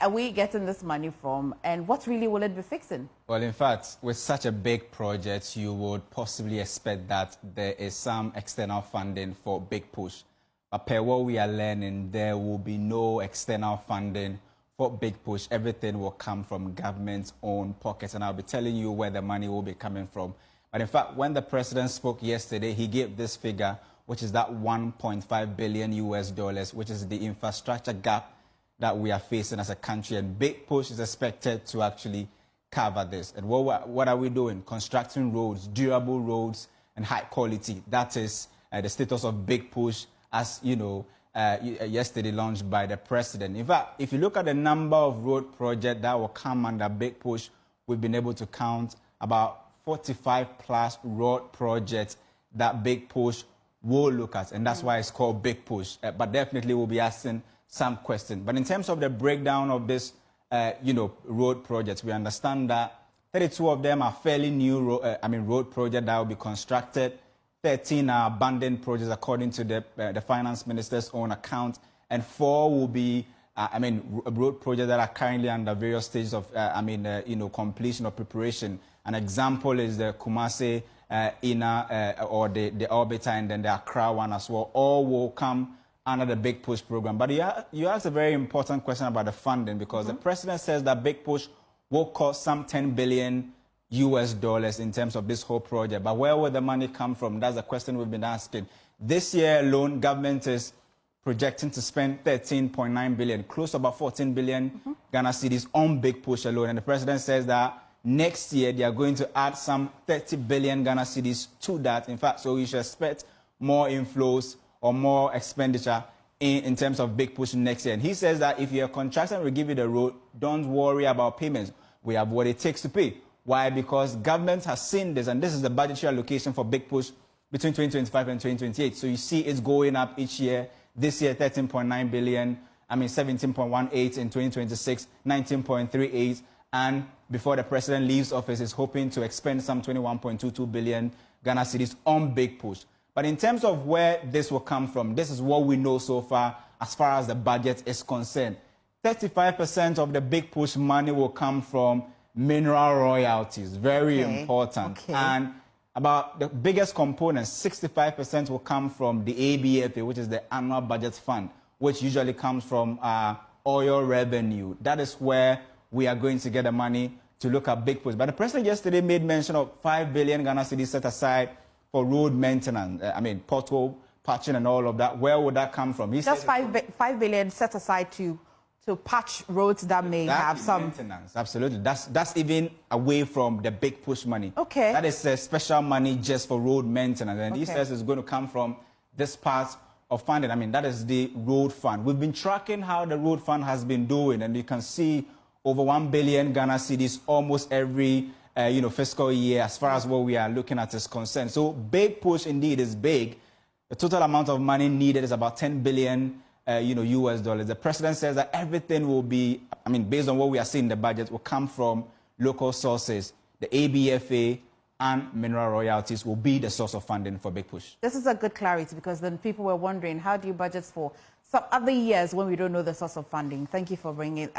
are we getting this money from, and what really will it be fixing? Well, in fact, with such a big project, you would possibly expect that there is some external funding for Big Push. But per what we are learning, there will be no external funding for Big Push. Everything will come from government's own pockets, and I'll be telling you where the money will be coming from. But in fact, when the president spoke yesterday, he gave this figure, which is that 1.5 billion US dollars, which is the infrastructure gap that we are facing as a country. And Big Push is expected to actually cover this. And what are we doing? Constructing roads, durable roads, and high quality. That is the status of Big Push, as you know, yesterday launched by the president. In fact, if you look at the number of road projects that will come under Big Push, we've been able to count about 45 plus road projects that Big Push will look at, and that's why it's called Big Push. But definitely we'll be asking some questions. But in terms of the breakdown of this, road projects, we understand that 32 of them are fairly new road projects that will be constructed. 13 are abandoned projects according to the finance minister's own account, and 4 will be road projects that are currently under various stages of completion or preparation. An example is the Kumasi or the Orbiter, and then the Accra one as well. All will come under the Big Push program. But you asked a very important question about the funding, because the president says that Big Push will cost some 10 billion US dollars in terms of this whole project. But where will the money come from? That's the question we've been asking. This year alone, government is projecting to spend 13.9 billion, close to about 14 billion Ghana cedis on Big Push alone. And the president says that next year they are going to add some 30 billion Ghana cedis to that. In fact, so we should expect more inflows or more expenditure in terms of Big Push next year. And he says that if you're a contractor and we give you the road, don't worry about payments. We have what it takes to pay. Why? Because government has seen this, and this is the budgetary allocation for Big Push between 2025 and 2028. So you see it's going up each year. This year, 13.9 billion, 17.18 in 2026, 19.38, and before the president leaves office, is hoping to expend some 21.22 billion Ghana cedis on Big Push. But in terms of where this will come from, this is what we know so far as the budget is concerned. 35% of the Big Push money will come from mineral royalties, very important. Okay. And about the biggest component, 65% will come from the ABFA, which is the Annual Budget Fund, which usually comes from oil revenue. That is where we are going to get the money to look at Big Push. But the president yesterday made mention of 5 billion Ghana cedis set aside for road maintenance, pothole patching and all of that. Where would that come from? He Just said 5 billion set aside to patch roads that may have some maintenance. Absolutely. That's even away from the Big Push money. Okay. That is special money just for road maintenance. And he says it's going to come from this part of funding. That is the road fund. We've been tracking how the road fund has been doing, and you can see over 1 billion Ghana cedis almost every fiscal year as far as what we are looking at is concerned. So Big Push indeed is big. The total amount of money needed is about 10 billion US dollars. The president says that everything will be, based on what we are seeing in the budget, will come from local sources. The ABFA and mineral royalties will be the source of funding for Big Push. This is a good clarity, because then people were wondering, how do you budget for some other years when we don't know the source of funding? Thank you for bringing